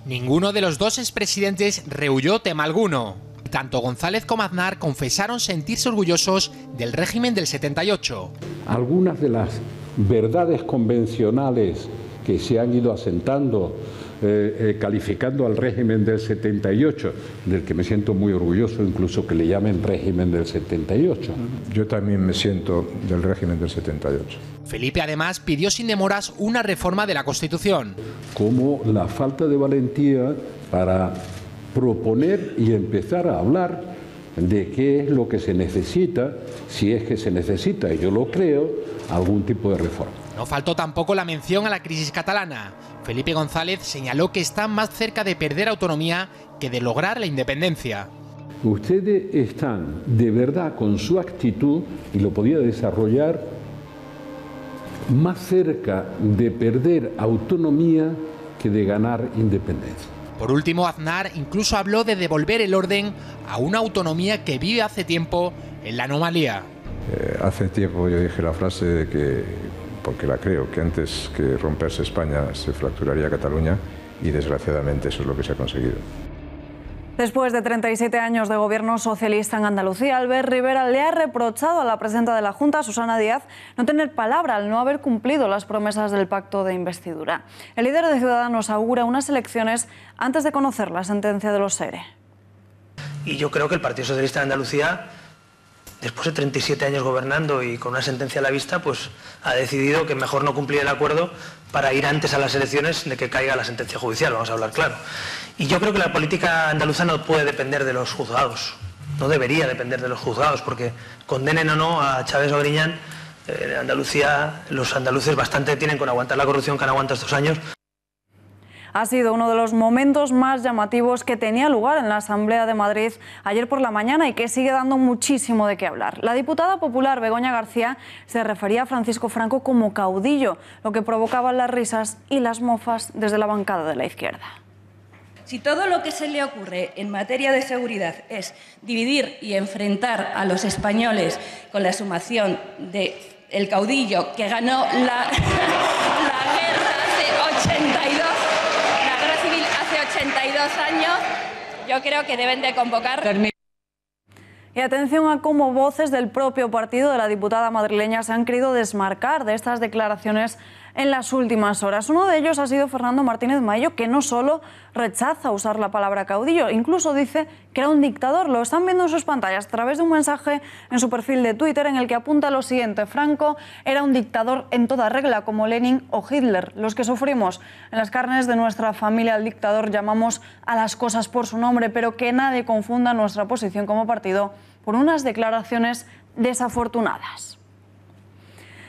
Ninguno de los dos expresidentes rehuyó tema alguno. Tanto González como Aznar confesaron sentirse orgullosos del régimen del 78. Algunas de las verdades convencionales que se han ido asentando, calificando al régimen del 78, del que me siento muy orgulloso, incluso que le llamen régimen del 78. Yo también me siento del régimen del 78. Felipe además pidió sin demoras una reforma de la Constitución. Como la falta de valentía para proponer y empezar a hablar de qué es lo que se necesita, si es que se necesita, y yo lo creo, algún tipo de reforma. No faltó tampoco la mención a la crisis catalana. Felipe González señaló que está más cerca de perder autonomía que de lograr la independencia. Ustedes están de verdad con su actitud, y lo podía desarrollar, más cerca de perder autonomía que de ganar independencia. Por último, Aznar incluso habló de devolver el orden a una autonomía que vive hace tiempo en la anomalía. Hace tiempo yo dije la frase de que, porque la creo, que antes que romperse España se fracturaría Cataluña, y desgraciadamente eso es lo que se ha conseguido. Después de 37 años de gobierno socialista en Andalucía, Albert Rivera le ha reprochado a la presidenta de la Junta, Susana Díaz, no tener palabra al no haber cumplido las promesas del pacto de investidura. El líder de Ciudadanos augura unas elecciones antes de conocer la sentencia de los SERE. Y yo creo que el Partido Socialista de Andalucía, después de 37 años gobernando y con una sentencia a la vista, pues ha decidido que mejor no cumplir el acuerdo para ir antes a las elecciones de que caiga la sentencia judicial, vamos a hablar claro. Y yo creo que la política andaluza no puede depender de los juzgados, no debería depender de los juzgados, porque condenen o no a Chávez o a Griñán, en Andalucía los andaluces bastante tienen con aguantar la corrupción que han aguantado estos años. Ha sido uno de los momentos más llamativos que tenía lugar en la Asamblea de Madrid ayer por la mañana y que sigue dando muchísimo de qué hablar. La diputada popular Begoña García se refería a Francisco Franco como caudillo, lo que provocaba las risas y las mofas desde la bancada de la izquierda. Si todo lo que se le ocurre en materia de seguridad es dividir y enfrentar a los españoles con la sumación del caudillo que ganó la guerra hace 82, la guerra civil hace 82 años, yo creo que deben de convocar... Y atención a cómo voces del propio partido de la diputada madrileña se han querido desmarcar de estas declaraciones en las últimas horas. Uno de ellos ha sido Fernando Martínez Mayo, que no solo rechaza usar la palabra caudillo, incluso dice que era un dictador. Lo están viendo en sus pantallas a través de un mensaje en su perfil de Twitter en el que apunta lo siguiente: Franco era un dictador en toda regla, como Lenin o Hitler. Los que sufrimos en las carnes de nuestra familia al dictador llamamos a las cosas por su nombre, pero que nadie confunda nuestra posición como partido por unas declaraciones desafortunadas.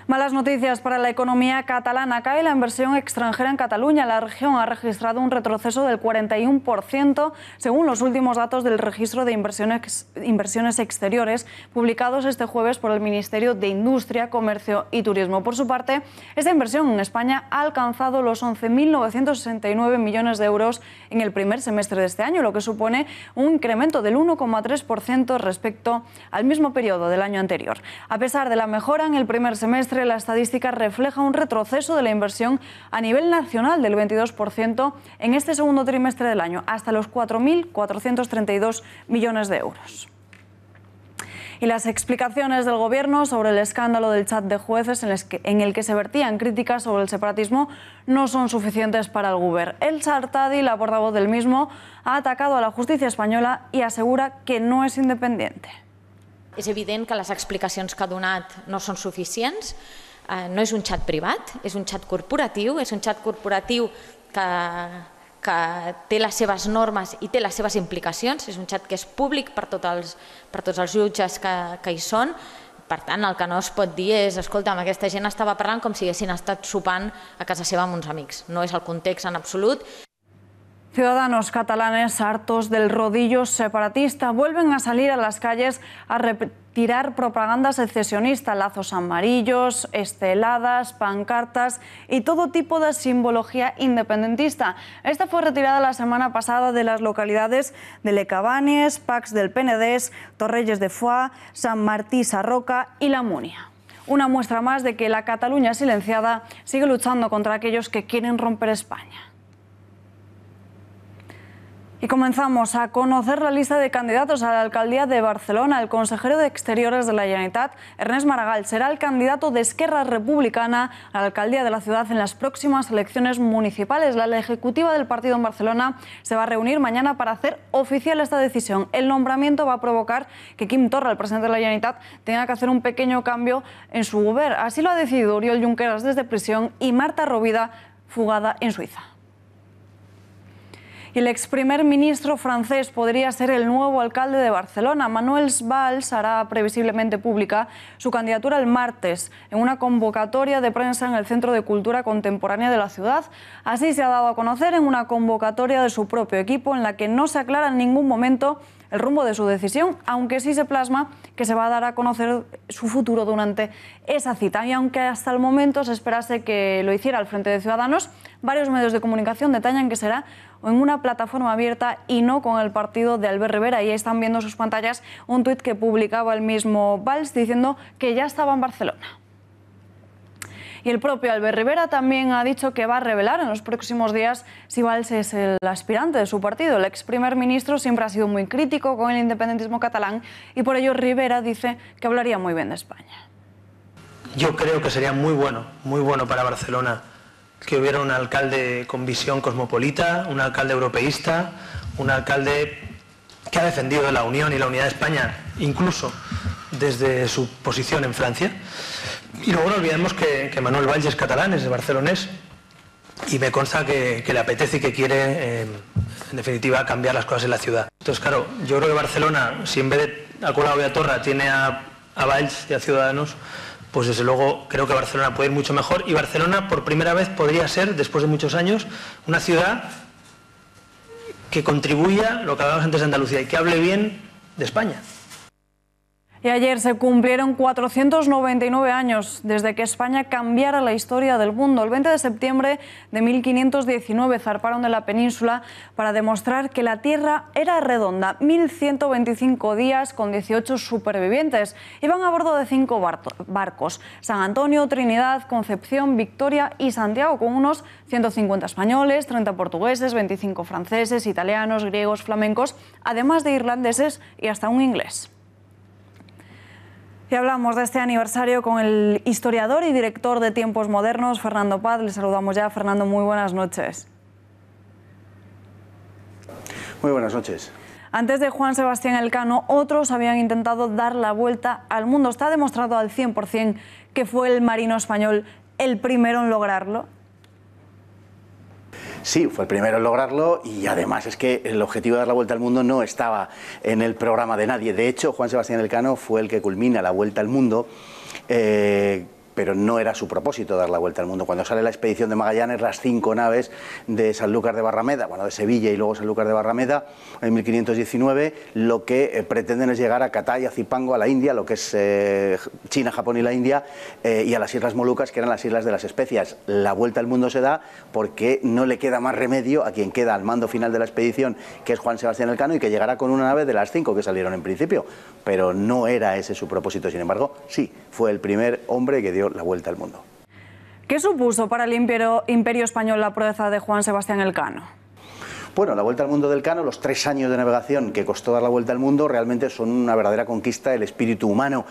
Malas noticias para la economía catalana. Cae la inversión extranjera en Cataluña. La región ha registrado un retroceso del 41%, según los últimos datos del registro de inversiones exteriores publicados este jueves por el Ministerio de Industria, Comercio y Turismo. Por su parte, esta inversión en España ha alcanzado los 11.969 millones de euros en el primer semestre de este año, lo que supone un incremento del 1,3% respecto al mismo periodo del año anterior. A pesar de la mejora en el primer semestre, la estadística refleja un retroceso de la inversión a nivel nacional del 22% en este segundo trimestre del año, hasta los 4.432 millones de euros. Y las explicaciones del Gobierno sobre el escándalo del chat de jueces en el que se vertían críticas sobre el separatismo no son suficientes para el Govern. Elsa Artadi, la portavoz del mismo, ha atacado a la justicia española y asegura que no es independiente. És evident que les explicacions que ha donat no són suficients. No és un xat privat, és un xat corporatiu. És un xat corporatiu que té les seves normes i té les seves implicacions. És un xat que és públic per tots els jutges que hi són. Per tant, el que no es pot dir és, escolta'm, aquesta gent estava parlant com si haguessin estat sopant a casa seva amb uns amics. No és el context en absolut. Ciudadanos catalanes hartos del rodillo separatista vuelven a salir a las calles a retirar propaganda secesionista, lazos amarillos, esteladas, pancartas y todo tipo de simbología independentista. Esta fue retirada la semana pasada de las localidades de Lecabáñez, Pacs del Penedès, Torrelles de Foix, Sant Martí Sarroca y La Múnia. Una muestra más de que la Cataluña silenciada sigue luchando contra aquellos que quieren romper España. Y comenzamos a conocer la lista de candidatos a la alcaldía de Barcelona. El consejero de Exteriores de la Generalitat, Ernest Maragall, será el candidato de Esquerra Republicana a la alcaldía de la ciudad en las próximas elecciones municipales. La ejecutiva del partido en Barcelona se va a reunir mañana para hacer oficial esta decisión. El nombramiento va a provocar que Quim Torra, el presidente de la Generalitat, tenga que hacer un pequeño cambio en su gobierno. Así lo ha decidido Oriol Junqueras desde prisión y Marta Rovira fugada en Suiza. Y el ex primer ministro francés podría ser el nuevo alcalde de Barcelona. Manuel Valls hará previsiblemente pública su candidatura el martes en una convocatoria de prensa en el Centro de Cultura Contemporánea de la ciudad. Así se ha dado a conocer en una convocatoria de su propio equipo en la que no se aclara en ningún momento el rumbo de su decisión, aunque sí se plasma que se va a dar a conocer su futuro durante esa cita. Y aunque hasta el momento se esperase que lo hiciera al frente de Ciudadanos, varios medios de comunicación detallan que será en una plataforma abierta y no con el partido de Albert Rivera. Y ahí están viendo sus pantallas un tuit que publicaba el mismo Valls diciendo que ya estaba en Barcelona. Y el propio Albert Rivera también ha dicho que va a revelar en los próximos días si Valls es el aspirante de su partido. El ex primer ministro siempre ha sido muy crítico con el independentismo catalán y por ello Rivera dice que hablaría muy bien de España. Yo creo que sería muy bueno para Barcelona que hubiera un alcalde con visión cosmopolita, un alcalde europeísta, un alcalde que ha defendido la unión y la unidad de España, incluso desde su posición en Francia. Y luego no olvidemos que Manuel Valls es catalán, es barcelonés, y me consta que le apetece y que quiere, en definitiva, cambiar las cosas en la ciudad. Entonces, claro, yo creo que Barcelona, si en vez de a Colau y a Torra tiene a Valls y a Ciudadanos, pues desde luego creo que Barcelona puede ir mucho mejor, y Barcelona por primera vez podría ser, después de muchos años, una ciudad que contribuya, lo que hablábamos antes de Andalucía, y que hable bien de España. Y ayer se cumplieron 499 años desde que España cambiara la historia del mundo. El 20 de septiembre de 1519 zarparon de la península para demostrar que la Tierra era redonda. 1125 días con 18 supervivientes. Iban a bordo de 5 barcos: San Antonio, Trinidad, Concepción, Victoria y Santiago, con unos 150 españoles, 30 portugueses, 25 franceses, italianos, griegos, flamencos, además de irlandeses y hasta un inglés. Y hablamos de este aniversario con el historiador y director de Tiempos Modernos, Fernando Paz. Le saludamos ya. Fernando, muy buenas noches. Muy buenas noches. Antes de Juan Sebastián Elcano, otros habían intentado dar la vuelta al mundo. ¿Está demostrado al 100% que fue el marino español el primero en lograrlo? Sí, fue el primero en lograrlo, y además es que el objetivo de dar la vuelta al mundo no estaba en el programa de nadie. De hecho, Juan Sebastián Elcano fue el que culmina la vuelta al mundo, pero no era su propósito dar la vuelta al mundo. Cuando sale la expedición de Magallanes, las 5 naves de Sanlúcar de Barrameda, bueno, de Sevilla y luego Sanlúcar de Barrameda, en 1519, lo que pretenden es llegar a Catay, a Zipango, a la India, lo que es China, Japón y la India, y a las Islas Molucas, que eran las Islas de las Especias. La vuelta al mundo se da porque no le queda más remedio a quien queda al mando final de la expedición, que es Juan Sebastián Elcano, y que llegará con una nave de las 5 que salieron en principio. Pero no era ese su propósito. Sin embargo, sí, fue el primer hombre que dio la vuelta al mundo. ¿Qué supuso para el imperio español la proeza de Juan Sebastián Elcano? Bueno, la vuelta al mundo del Elcano, los 3 años de navegación que costó dar la vuelta al mundo, realmente son una verdadera conquista del espíritu humano.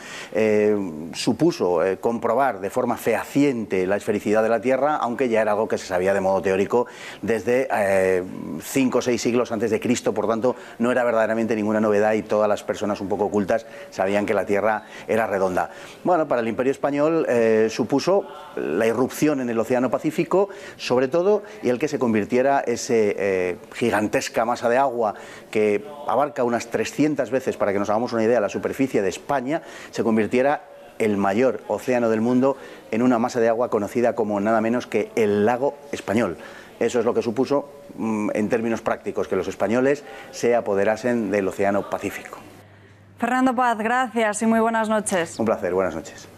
Supuso comprobar de forma fehaciente la esfericidad de la Tierra, aunque ya era algo que se sabía de modo teórico desde 5 o 6 siglos antes de Cristo. Por tanto, no era verdaderamente ninguna novedad, y todas las personas un poco ocultas sabían que la Tierra era redonda. Bueno, para el Imperio Español supuso la irrupción en el Océano Pacífico, sobre todo, y el que se convirtiera ese gigantesca masa de agua que abarca unas 300 veces, para que nos hagamos una idea, la superficie de España, se convirtiera el mayor océano del mundo en una masa de agua conocida como nada menos que el lago Español. Eso es lo que supuso, en términos prácticos, que los españoles se apoderasen del Océano Pacífico. Fernando Paz, gracias y muy buenas noches. Un placer, buenas noches.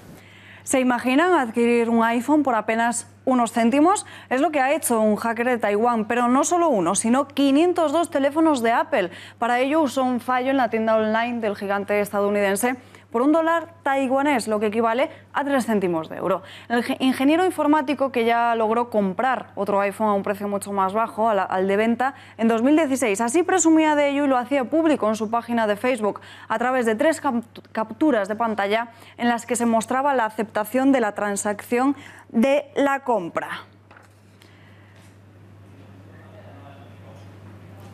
¿Se imaginan adquirir un iPhone por apenas unos céntimos? Es lo que ha hecho un hacker de Taiwán, pero no solo uno, sino 502 teléfonos de Apple. Para ello usó un fallo en la tienda online del gigante estadounidense por $1 taiwanés, lo que equivale a 3 céntimos de euro. El ingeniero informático, que ya logró comprar otro iPhone a un precio mucho más bajo al de venta en 2016, así presumía de ello y lo hacía público en su página de Facebook a través de 3 capturas de pantalla en las que se mostraba la aceptación de la transacción de la compra.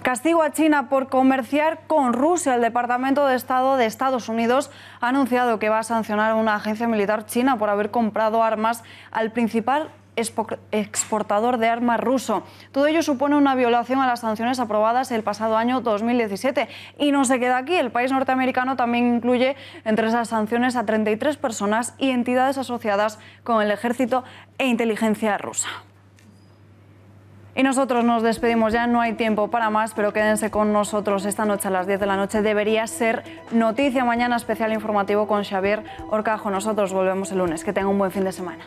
Castigo a China por comerciar con Rusia. El Departamento de Estado de Estados Unidos ha anunciado que va a sancionar a una agencia militar china por haber comprado armas al principal exportador de armas ruso. Todo ello supone una violación a las sanciones aprobadas el pasado año 2017. Y no se queda aquí. El país norteamericano también incluye entre esas sanciones a 33 personas y entidades asociadas con el ejército e inteligencia rusa. Y nosotros nos despedimos ya, no hay tiempo para más, pero quédense con nosotros esta noche a las 10 de la noche. Debería ser noticia. Mañana especial informativo con Xavier Horcajo. Nosotros volvemos el lunes. Que tengan un buen fin de semana.